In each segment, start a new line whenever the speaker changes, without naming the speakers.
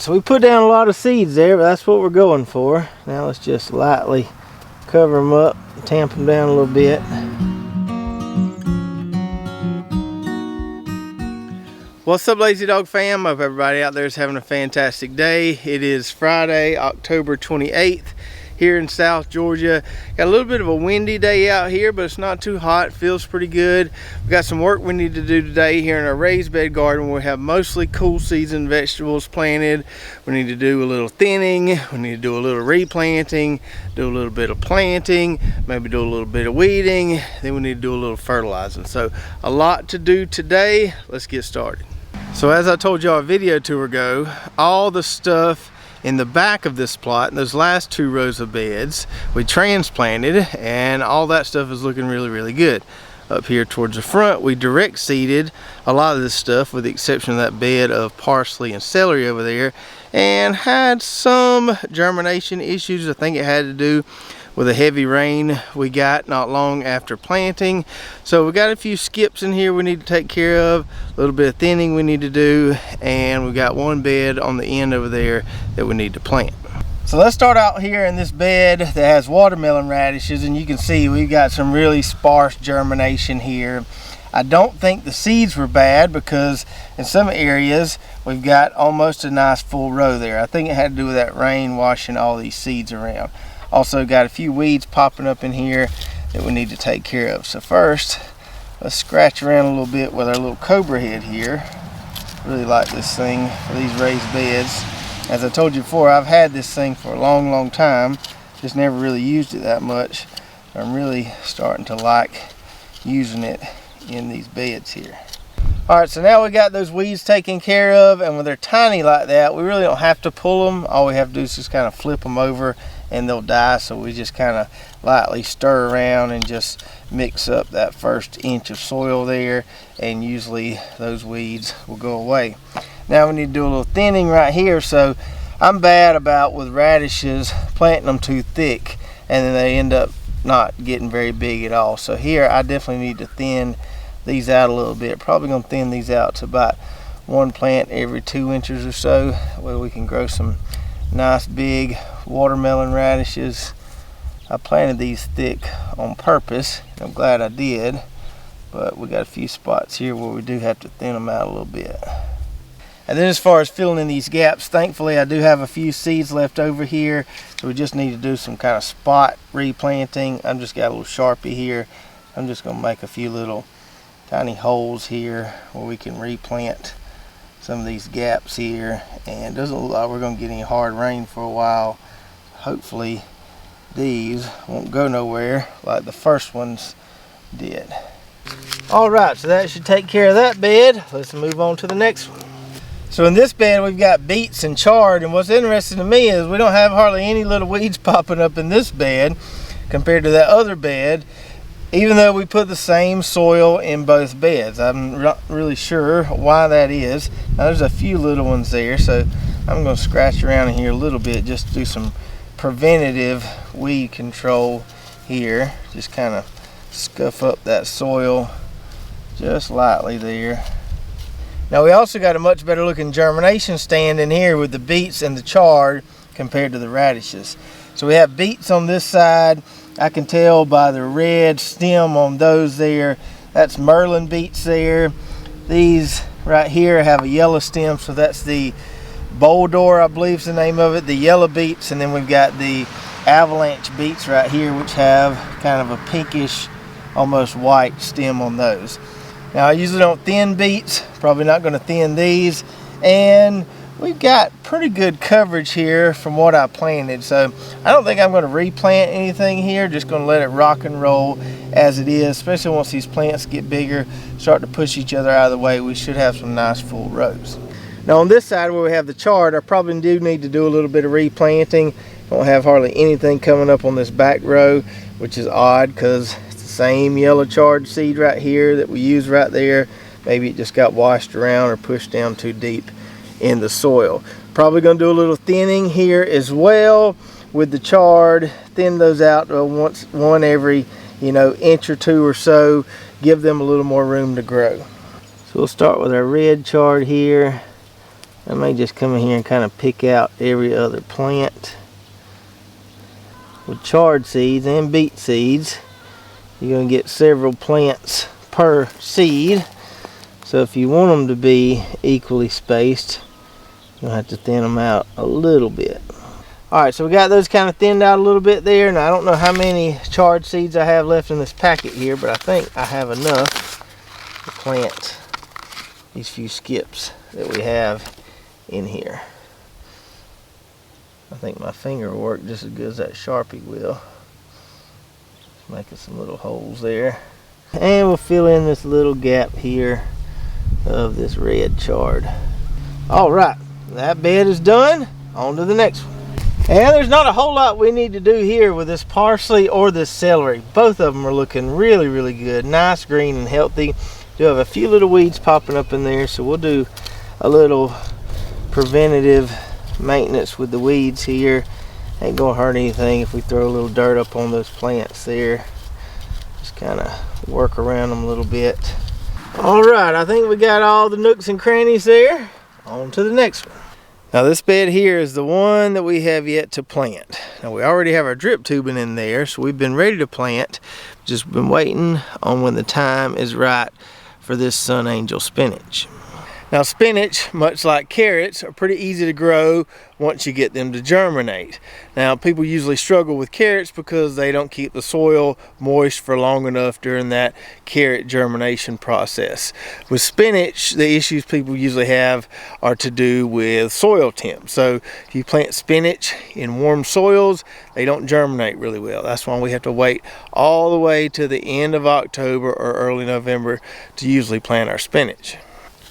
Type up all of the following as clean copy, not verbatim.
So we put down a lot of seeds there, but that's what we're going for. Now let's just lightly cover them up, tamp them down a little bit. What's up, Lazy Dog fam? I hope everybody out there is having a fantastic day. It is Friday, October 28th here in South Georgia. Got a little bit of a windy day out here, but it's not too hot. It feels pretty good. We got some work we need to do today here in our raised bed garden where we have mostly cool season vegetables planted. We need to do a little thinning. We need to do a little replanting, do a little bit of planting, maybe do a little bit of weeding. Then we need to do a little fertilizing. So a lot to do today. Let's get started. So as I told y'all a video or two ago, all the stuff in the back of this plot, in those last 2 rows of beds, we transplanted, and all that stuff is looking really good. Up here towards the front, we direct seeded a lot of this stuff, with the exception of that bed of parsley and celery over there, and had some germination issues. I think it had to do with a heavy rain we got not long after planting. So we got a few skips in here we need to take care of, a little bit of thinning we need to do, and we got one bed on the end over there that we need to plant. So let's start out here in this bed that has watermelon radishes, and you can see we've got some really sparse germination here. I don't think the seeds were bad, because in some areas we've got almost a nice full row there. I think it had to do with that rain washing all these seeds around. Also got a few weeds popping up in here that we need to take care of. So first, let's scratch around a little bit with our little cobra head here. Really like this thing for these raised beds. As I told you before, I've had this thing for a long time, just never really used it that much. I'm really starting to like using it in these beds here. Alright, so now we got those weeds taken care of, and when they're tiny like that, we really don't have to pull them. All we have to do is just kind of flip them over and they'll die. So we just kind of lightly stir around and just mix up that first inch of soil there, and usually those weeds will go away. Now we need to do a little thinning right here. So I'm bad about, with radishes, planting them too thick and then they end up not getting very big at all. So here I definitely need to thin these out a little bit. Probably gonna thin these out to about 1 plant every 2 inches or so, where we can grow some nice big watermelon radishes. I planted these thick on purpose. I'm glad I did, but we got a few spots here where we do have to thin them out a little bit. And then as far as filling in these gaps, thankfully I do have a few seeds left over here, so we just need to do some kind of spot replanting. I've just got a little Sharpie here. I'm just gonna make a few little tiny holes here where we can replant some of these gaps here, and it doesn't look like we're going to get any hard rain for a while. Hopefully these won't go nowhere like the first ones did. Alright, so that should take care of that bed. Let's move on to the next one. So in this bed we've got beets and chard, and what's interesting to me is we don't have hardly any little weeds popping up in this bed compared to that other bed, even though we put the same soil in both beds. I'm not really sure why that is. Now there's a few little ones there, so I'm going to scratch around in here a little bit just to do some preventative weed control here. Just kind of scuff up that soil just lightly there. Now we also got a much better looking germination stand in here with the beets and the chard compared to the radishes. So we have beets on this side. I can tell by the red stem on those there, that's Merlin beets there. These right here have a yellow stem, so that's the Boldor, I believe is the name of it, the yellow beets. And then we've got the avalanche beets right here, which have kind of a pinkish, almost white stem on those. Now I usually don't thin beets, probably not going to thin these, and we've got pretty good coverage here from what I planted, so I don't think I'm going to replant anything here. Just going to let it rock and roll as it is, especially once these plants get bigger, start to push each other out of the way. We should have some nice full rows. Now on this side where we have the chard, I probably do need to do a little bit of replanting. Don't have hardly anything coming up on this back row, which is odd because it's the same yellow chard seed right here that we used right there. Maybe it just got washed around or pushed down too deep in the soil. Probably going to do a little thinning here as well with the chard. Thin those out one every inch or two or so. Give them a little more room to grow. So we'll start with our red chard here. I may just come in here and kind of pick out every other plant. With chard seeds and beet seeds, you're going to get several plants per seed. So if you want them to be equally spaced, you'll have to thin them out a little bit. Alright, so we got those kind of thinned out a little bit there. Now I don't know how many chard seeds I have left in this packet here, but I think I have enough to plant these few skips that we have in here. I think my finger will work just as good as that Sharpie will. Just making some little holes there. And we'll fill in this little gap here of this red chard. Alright, that bed is done. On to the next one. And there's not a whole lot we need to do here with this parsley or this celery. Both of them are looking really, really good. Nice, green, and healthy. Do have a few little weeds popping up in there, so we'll do a little preventative maintenance with the weeds here. Ain't gonna hurt anything if we throw a little dirt up on those plants there. Just kind of work around them a little bit. Alright, I think we got all the nooks and crannies there. On to the next one. Now this bed here is the one that we have yet to plant. Now we already have our drip tubing in there, so we've been ready to plant. Just been waiting on when the time is right for this Sun Angel spinach. Now spinach, much like carrots, are pretty easy to grow once you get them to germinate. Now people usually struggle with carrots because they don't keep the soil moist for long enough during that carrot germination process. With spinach, the issues people usually have are to do with soil temp. So if you plant spinach in warm soils, they don't germinate really well. That's why we have to wait all the way to the end of October or early November to usually plant our spinach.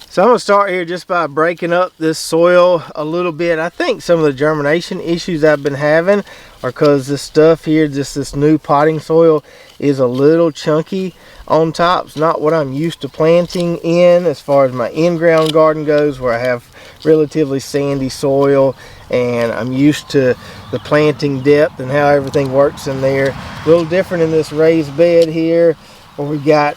So I'm going to start here just by breaking up this soil a little bit. I think some of the germination issues I've been having are because this stuff here, just this new potting soil, is a little chunky on top. It's not what I'm used to planting in as far as my in-ground garden goes, where I have relatively sandy soil and I'm used to the planting depth and how everything works in there. A little different in this raised bed here where we got,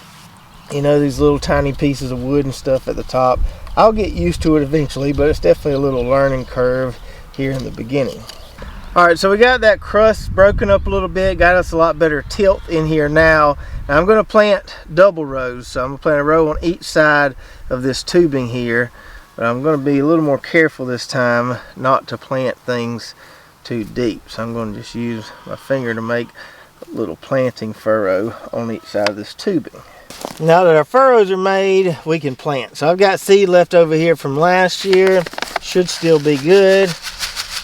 you know, these little tiny pieces of wood and stuff at the top. I'll get used to it eventually, but it's definitely a little learning curve here in the beginning. Alright, so we got that crust broken up a little bit, got us a lot better tilt in here now. Now I'm going to plant double rows, so I'm going to plant a row on each side of this tubing here, but I'm going to be a little more careful this time not to plant things too deep. So I'm going to just use my finger to make a little planting furrow on each side of this tubing. Now that our furrows are made, we can plant. So I've got seed left over here from last year. Should still be good.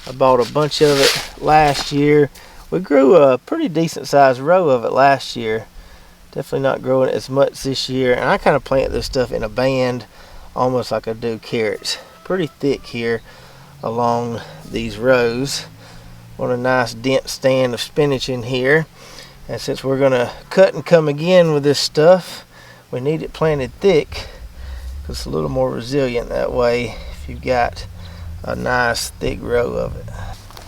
I bought a bunch of it last year. We grew a pretty decent sized row of it last year. Definitely not growing as much this year. And I kind of plant this stuff in a band, almost like I do carrots. Pretty thick here along these rows. Want a nice dense stand of spinach in here. And since we're going to cut and come again with this stuff, we need it planted thick because it's a little more resilient that way if you've got a nice thick row of it.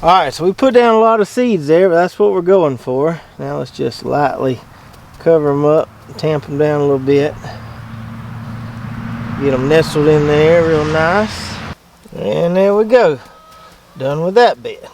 Alright, so we put down a lot of seeds there, but that's what we're going for. Now let's just lightly cover them up, tamp them down a little bit. Get them nestled in there real nice. And there we go. Done with that bed.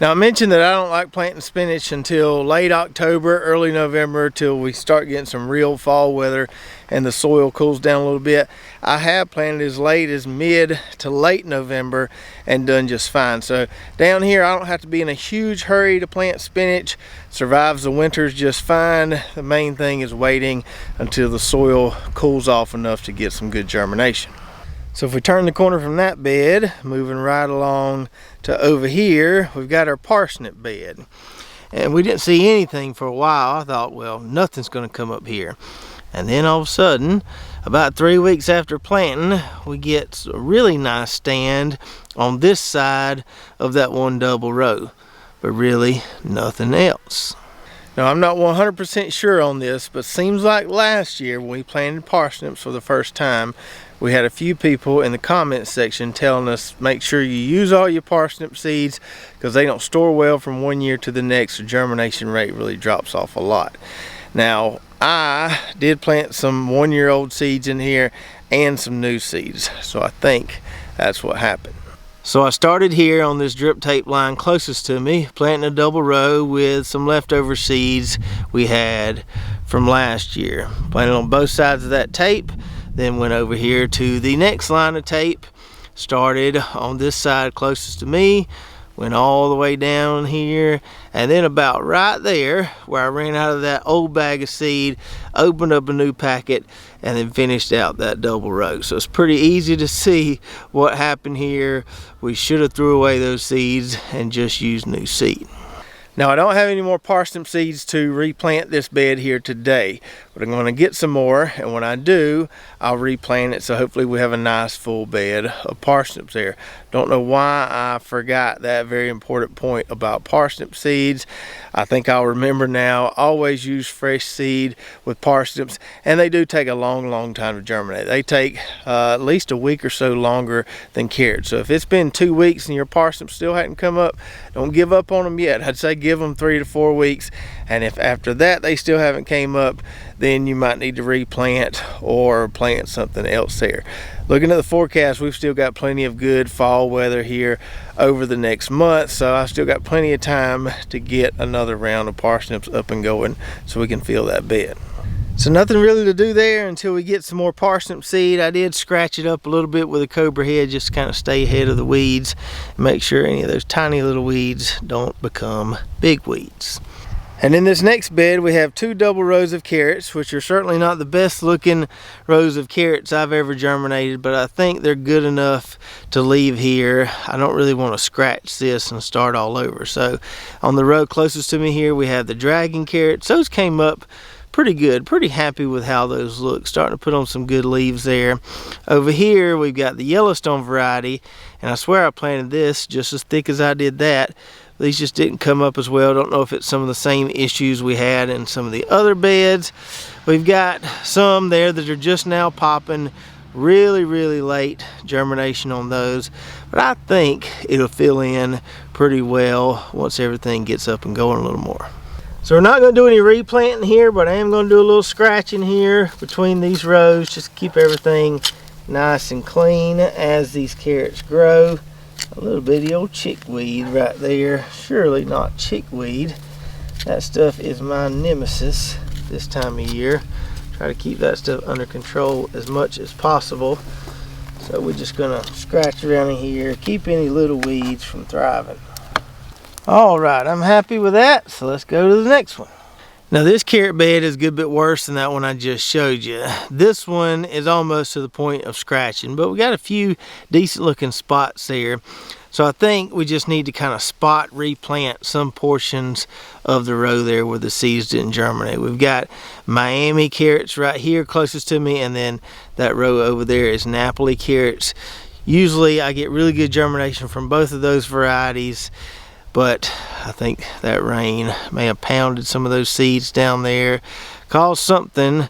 Now I mentioned that I don't like planting spinach until late October, early November, till we start getting some real fall weather and the soil cools down a little bit. I have planted as late as mid to late November and done just fine. So down here I don't have to be in a huge hurry to plant spinach. Survives the winters just fine. The main thing is waiting until the soil cools off enough to get some good germination. So if we turn the corner from that bed, moving right along to over here, we've got our parsnip bed. And we didn't see anything for a while. I thought, well, nothing's going to come up here. And then all of a sudden, about 3 weeks after planting, we get a really nice stand on this side of that one double row. But really, nothing else. Now, I'm not 100% sure on this, but seems like last year when we planted parsnips for the first time, we had a few people in the comments section telling us make sure you use all your parsnip seeds because they don't store well from one year to the next. The germination rate really drops off a lot. Now, I did plant some one-year-old seeds in here and some new seeds, so I think that's what happened. So I started here on this drip tape line closest to me, planting a double row with some leftover seeds we had from last year. Planted on both sides of that tape, then went over here to the next line of tape, started on this side closest to me, went all the way down here, and then about right there where I ran out of that old bag of seed, opened up a new packet and then finished out that double row. So it's pretty easy to see what happened here. We should have threw away those seeds and just used new seed. Now I don't have any more parsnip seeds to replant this bed here today, but I'm going to get some more, and when I do, I'll replant it, so hopefully we have a nice full bed of parsnips there. Don't know why I forgot that very important point about parsnip seeds. I think I'll remember now. Always use fresh seed with parsnips, and they do take a long time to germinate. They take at least a week or so longer than carrots. So if it's been 2 weeks and your parsnips still hadn't come up, don't give up on them yet. I'd say give them 3 to 4 weeks, and if after that they still haven't came up, then you might need to replant or plant something else there. Looking at the forecast, we've still got plenty of good fall weather here over the next month, so I've still got plenty of time to get another round of parsnips up and going so we can fill that bed. So nothing really to do there until we get some more parsnip seed. I did scratch it up a little bit with a cobra head just to kind of stay ahead of the weeds and make sure any of those tiny little weeds don't become big weeds. And in this next bed we have 2 double rows of carrots, which are certainly not the best looking rows of carrots I've ever germinated, but I think they're good enough to leave here. I don't really want to scratch this and start all over. So on the row closest to me here we have the dragon carrots. Those came up pretty good, pretty happy with how those look, starting to put on some good leaves there. Over here we've got the Yellowstone variety, and I swear I planted this just as thick as I did that. These just didn't come up as well. Don't know if it's some of the same issues we had in some of the other beds. We've got some there that are just now popping, really late germination on those, but I think it'll fill in pretty well once everything gets up and going a little more. So we're not going to do any replanting here, but I am going to do a little scratching here between these rows just to keep everything nice and clean as these carrots grow. A little bitty old chickweed right there. Surely not chickweed. That stuff is my nemesis this time of year. Try to keep that stuff under control as much as possible. So we're just going to scratch around in here, keep any little weeds from thriving. Alright, I'm happy with that, so let's go to the next one. Now this carrot bed is a good bit worse than that one I just showed you. This one is almost to the point of scratching, but we got a few decent looking spots there. So I think we just need to kind of spot replant some portions of the row there where the seeds didn't germinate. We've got Miami carrots right here closest to me, and then that row over there is Napoli carrots. Usually I get really good germination from both of those varieties, but I think that rain may have pounded some of those seeds down there, caused something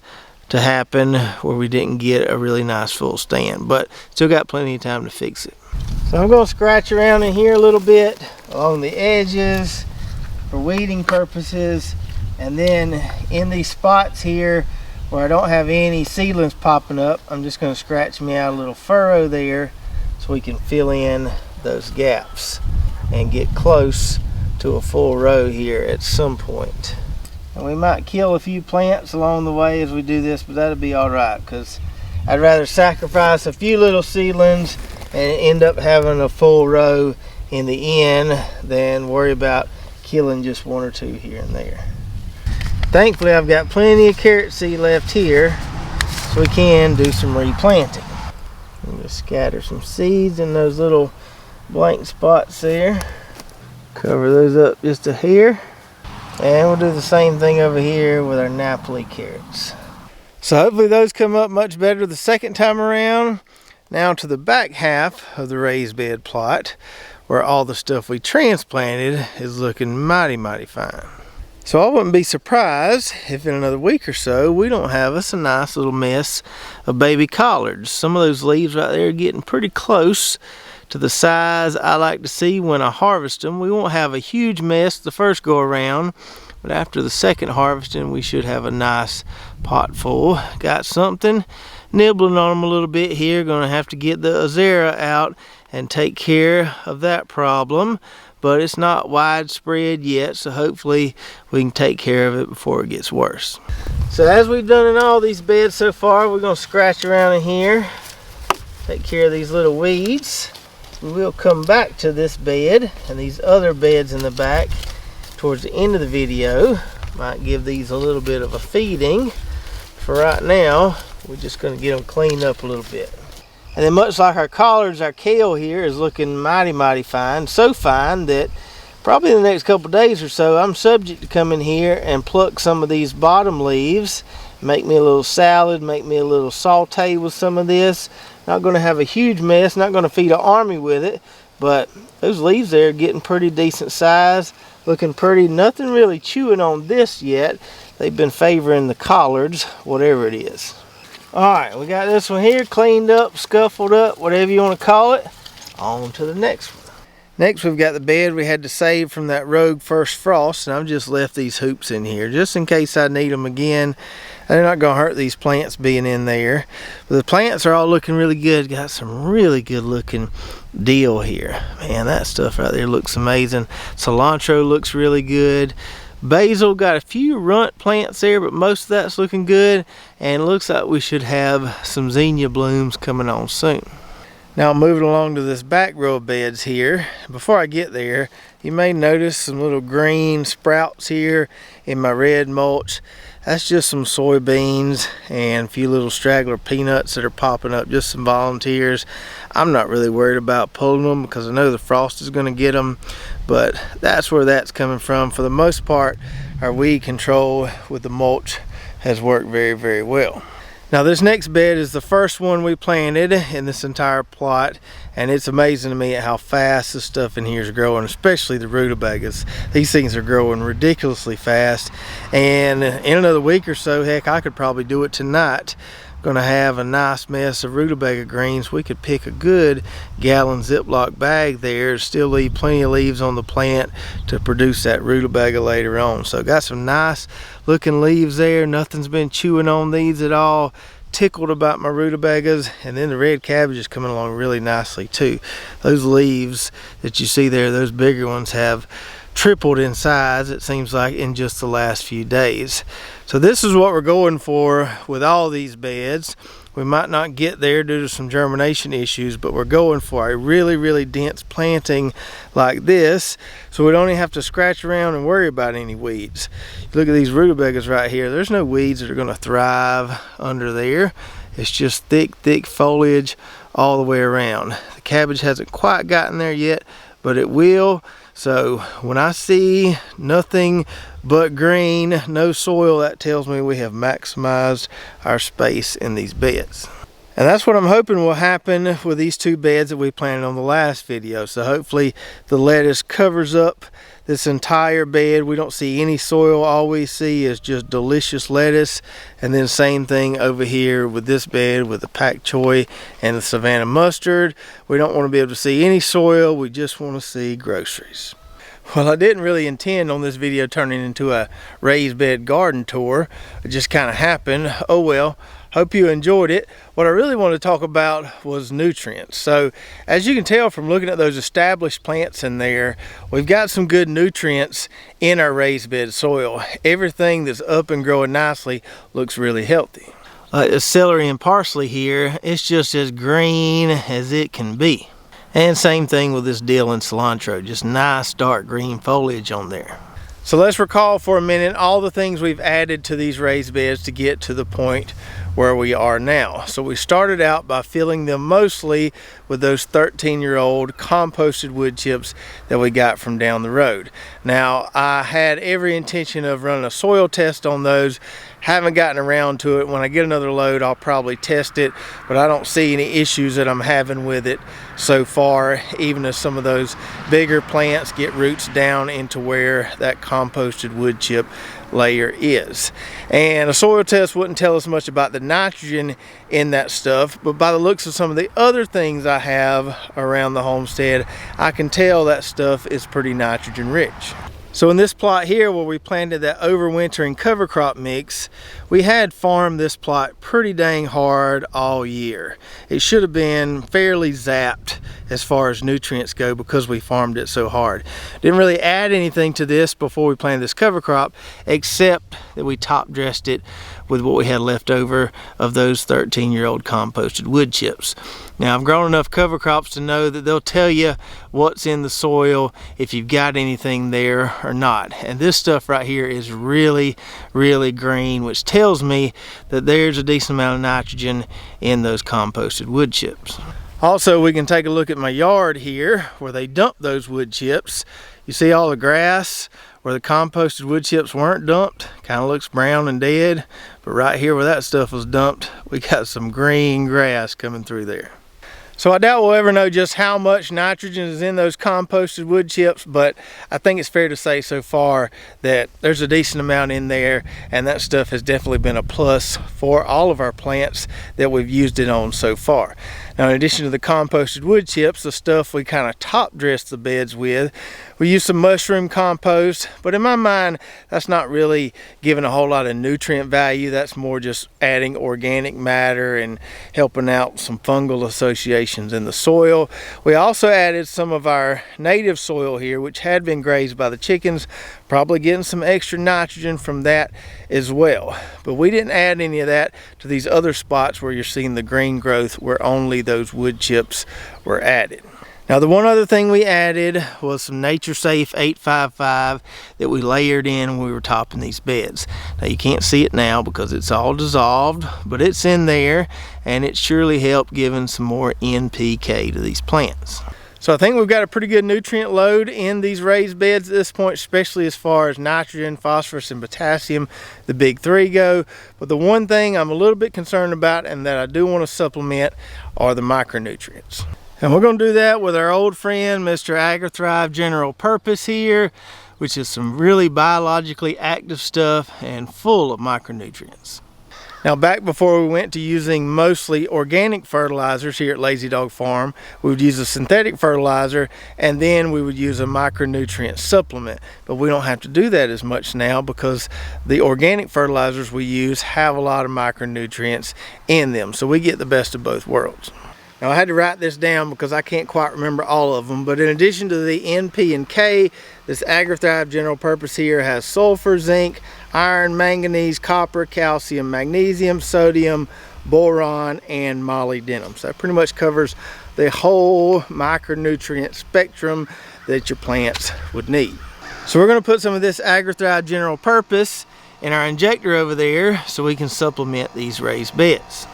to happen where we didn't get a really nice full stand, but still got plenty of time to fix it. So I'm going to scratch around in here a little bit along the edges for weeding purposes, and then in these spots here where I don't have any seedlings popping up, I'm just going to scratch me out a little furrow there so we can fill in those gaps and get close to a full row here at some point. And we might kill a few plants along the way as we do this, but that'll be all right, because I'd rather sacrifice a few little seedlings and end up having a full row in the end than worry about killing just 1 or 2 here and there. Thankfully I've got plenty of carrot seed left here, so we can do some replanting. I'm going to scatter some seeds in those little blank spots there. Cover those up just a hair, and we'll do the same thing over here with our Napoli carrots. So hopefully those come up much better the second time around. Now to the back half of the raised bed plot, where all the stuff we transplanted is looking mighty fine. So I wouldn't be surprised if in another week or so we don't have us a nice little mess of baby collards. Some of those leaves right there are getting pretty close to the size I like to see when I harvest them. We won't have a huge mess the first go around, but after the second harvesting we should have a nice pot full. Got something nibbling on them a little bit here. Gonna have to get the Azera out and take care of that problem, but it's not widespread yet, so hopefully we can take care of it before it gets worse. So as we've done in all these beds so far, we're gonna scratch around in here, take care of these little weeds. We will come back to this bed and these other beds in the back towards the end of the video. Might give these a little bit of a feeding. For right now, we're just gonna get them cleaned up a little bit. And then much like our collards, our kale here is looking mighty fine. So fine that probably in the next couple days or so, I'm subject to come in here and pluck some of these bottom leaves, make me a little salad, make me a little saute with some of this. Not gonna have a huge mess, not gonna feed an army with it, but those leaves there are getting pretty decent size, looking pretty. Nothing really chewing on this yet. They've been favoring the collards, whatever it is. Alright, we got this one here cleaned up, scuffled up, whatever you want to call it. On to the next one. Next we've got the bed we had to save from that rogue first frost, and I've just left these hoops in here just in case I need them again. They're not going to hurt these plants being in there. But the plants are all looking really good. Got some really good looking deal here. Man, that stuff right there looks amazing. Cilantro looks really good. Basil got a few runt plants there, but most of that's looking good, and it looks like we should have some zinnia blooms coming on soon. Now moving along to this back row of beds here. Before I get there, you may notice some little green sprouts here in my red mulch. That's just some soybeans and a few little straggler peanuts that are popping up, just some volunteers. I'm not really worried about pulling them because I know the frost is going to get them, but that's where that's coming from. For the most part, our weed control with the mulch has worked very well. Now this next bed is the first one we planted in this entire plot, and it's amazing to me at how fast this stuff in here is growing, especially the rutabagas. These things are growing ridiculously fast, and in another week or so, heck, I could probably do it tonight. Going to have a nice mess of rutabaga greens. We could pick a good gallon Ziploc bag there, still leave plenty of leaves on the plant to produce that rutabaga later on. So got some nice looking leaves there. Nothing's been chewing on these at all. Tickled about my rutabagas, and then the red cabbage is coming along really nicely too. Those leaves that you see there, those bigger ones, have tripled in size, it seems like, in just the last few days. So this is what we're going for with all these beds. We might not get there due to some germination issues, but we're going for a really dense planting like this, so we don't even have to scratch around and worry about any weeds. Look at these rutabagas right here. There's no weeds that are going to thrive under there. It's just thick foliage all the way around. The cabbage hasn't quite gotten there yet, but it will. So when I see nothing but green, no soil, that tells me we have maximized our space in these beds. And that's what I'm hoping will happen with these two beds that we planted on the last video. So hopefully the lettuce covers up this entire bed. We don't see any soil. All we see is just delicious lettuce. And then same thing over here with this bed with the pak choi and the Savannah mustard. We don't want to be able to see any soil. We just want to see groceries. Well, I didn't really intend on this video turning into a raised bed garden tour. It just kind of happened. Oh well. Hope you enjoyed it. What I really wanted to talk about was nutrients. So as you can tell from looking at those established plants in there, we've got some good nutrients in our raised bed soil. Everything that's up and growing nicely looks really healthy. Like the celery and parsley here, it's just as green as it can be. And same thing with this dill and cilantro, just nice dark green foliage on there. So let's recall for a minute all the things we've added to these raised beds to get to the point where we are now. So we started out by filling them mostly with those 13-year-old composted wood chips that we got from down the road. Now I had every intention of running a soil test on those. Haven't gotten around to it. When I get another load, I'll probably test it, but I don't see any issues that I'm having with it so far, even as some of those bigger plants get roots down into where that composted wood chip layer is. And a soil test wouldn't tell us much about the nitrogen in that stuff, but by the looks of some of the other things I have around the homestead, I can tell that stuff is pretty nitrogen rich. So in this plot here where we planted that overwintering cover crop mix, we had farmed this plot pretty dang hard all year. It should have been fairly zapped as far as nutrients go because we farmed it so hard. Didn't really add anything to this before we planted this cover crop, except that we top dressed it with what we had left over of those 13-year-old composted wood chips. Now, I've grown enough cover crops to know that they'll tell you what's in the soil, if you've got anything there or not. And this stuff right here is really, really green, which tells me that there's a decent amount of nitrogen in those composted wood chips. Also, we can take a look at my yard here where they dumped those wood chips. You see all the grass where the composted wood chips weren't dumped, kind of looks brown and dead, but right here where that stuff was dumped, we got some green grass coming through there. So I doubt we'll ever know just how much nitrogen is in those composted wood chips, but I think it's fair to say so far that there's a decent amount in there, and that stuff has definitely been a plus for all of our plants that we've used it on so far. Now, in addition to the composted wood chips, the stuff we kind of top dress the beds with, we use some mushroom compost, but in my mind, that's not really giving a whole lot of nutrient value. That's more just adding organic matter and helping out some fungal associations in the soil. We also added some of our native soil here, which had been grazed by the chickens, probably getting some extra nitrogen from that as well. But we didn't add any of that to these other spots where you're seeing the green growth where only those wood chips were added. Now, the one other thing we added was some Nature Safe 855 that we layered in when we were topping these beds. Now, you can't see it now because it's all dissolved, but it's in there, and it surely helped giving some more NPK to these plants. So I think we've got a pretty good nutrient load in these raised beds at this point, especially as far as nitrogen, phosphorus, and potassium, the big three go. But the one thing I'm a little bit concerned about and that I do want to supplement are the micronutrients. And we're going to do that with our old friend, Mr. AgriThrive General Purpose here, which is some really biologically active stuff and full of micronutrients. Now, back before we went to using mostly organic fertilizers here at Lazy Dog Farm, we would use a synthetic fertilizer and then we would use a micronutrient supplement. But we don't have to do that as much now because the organic fertilizers we use have a lot of micronutrients in them. So we get the best of both worlds. Now, I had to write this down because I can't quite remember all of them, but in addition to the N, P, and K, this AgriThrive General Purpose here has sulfur, zinc, iron, manganese, copper, calcium, magnesium, sodium, boron, and molybdenum. So that pretty much covers the whole micronutrient spectrum that your plants would need. So we're going to put some of this AgriThrive General Purpose in our injector over there so we can supplement these raised beds.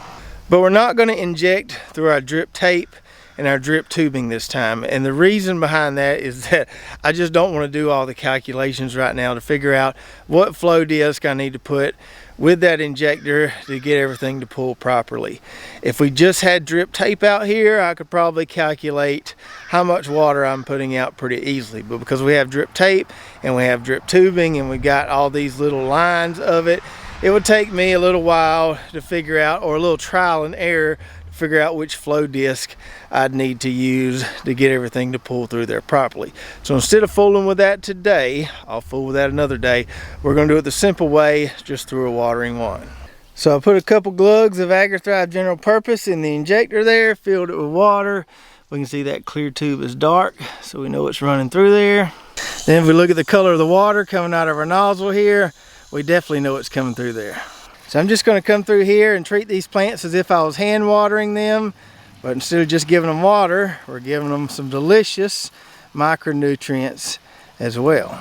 But we're not going to inject through our drip tape and our drip tubing this time. And the reason behind that is that I just don't want to do all the calculations right now to figure out what flow disc I need to put with that injector to get everything to pull properly. If we just had drip tape out here, I could probably calculate how much water I'm putting out pretty easily. But because we have drip tape and we have drip tubing and we got all these little lines of it, it would take me a little while to figure out, or a little trial and error to figure out which flow disc I'd need to use to get everything to pull through there properly. So instead of fooling with that today, I'll fool with that another day. We're going to do it the simple way, just through a watering wand. So I put a couple glugs of AgriThrive General Purpose in the injector there, filled it with water. We can see that clear tube is dark, so we know it's running through there. Then if we look at the color of the water coming out of our nozzle here, we definitely know it's coming through there. So I'm just going to come through here and treat these plants as if I was hand watering them, but instead of just giving them water, we're giving them some delicious micronutrients as well.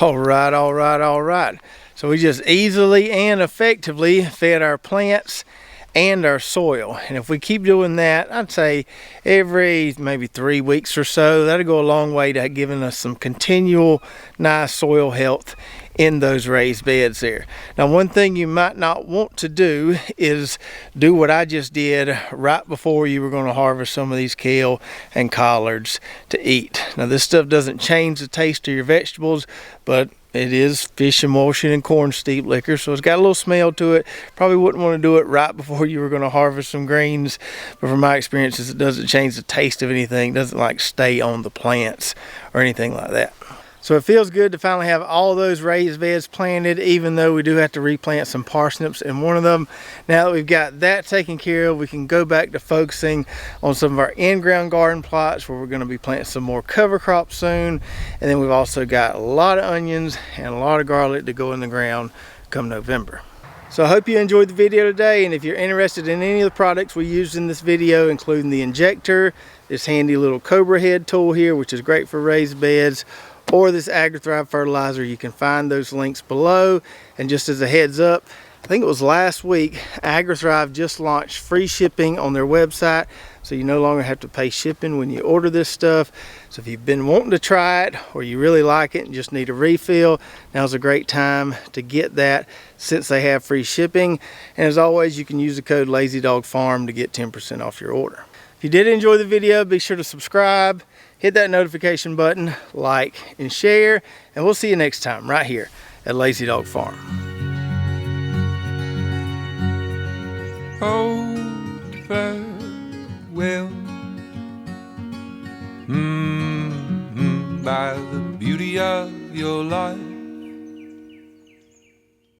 All right. So we just easily and effectively fed our plants and our soil. And if we keep doing that, I'd say every maybe 3 weeks or so, that'll go a long way to giving us some continual nice soil health in those raised beds there. Now, one thing you might not want to do is do what I just did right before you were going to harvest some of these kale and collards to eat. Now, this stuff doesn't change the taste of your vegetables, but it is fish emulsion and corn steep liquor, so it's got a little smell to it. Probably wouldn't want to do it right before you were going to harvest some greens, but from my experiences, it doesn't change the taste of anything. It doesn't like stay on the plants or anything like that. So it feels good to finally have all those raised beds planted, even though we do have to replant some parsnips in one of them. Now that we've got that taken care of, we can go back to focusing on some of our in-ground garden plots where we're going to be planting some more cover crops soon. And then we've also got a lot of onions and a lot of garlic to go in the ground come November. So I hope you enjoyed the video today, and if you're interested in any of the products we used in this video, including the injector, this handy little Cobra head tool here, which is great for raised beds, or this AgriThrive fertilizer, you can find those links below. And just as a heads up, I think it was last week, AgriThrive just launched free shipping on their website, so you no longer have to pay shipping when you order this stuff. So if you've been wanting to try it, or you really like it and just need a refill, now's a great time to get that since they have free shipping. And as always, you can use the code LazyDogFarm to get 10% off your order. If you did enjoy the video, be sure to subscribe, hit that notification button, like, and share, and we'll see you next time right here at Lazy Dog Farm.
Oh, farewell, by the beauty of your life.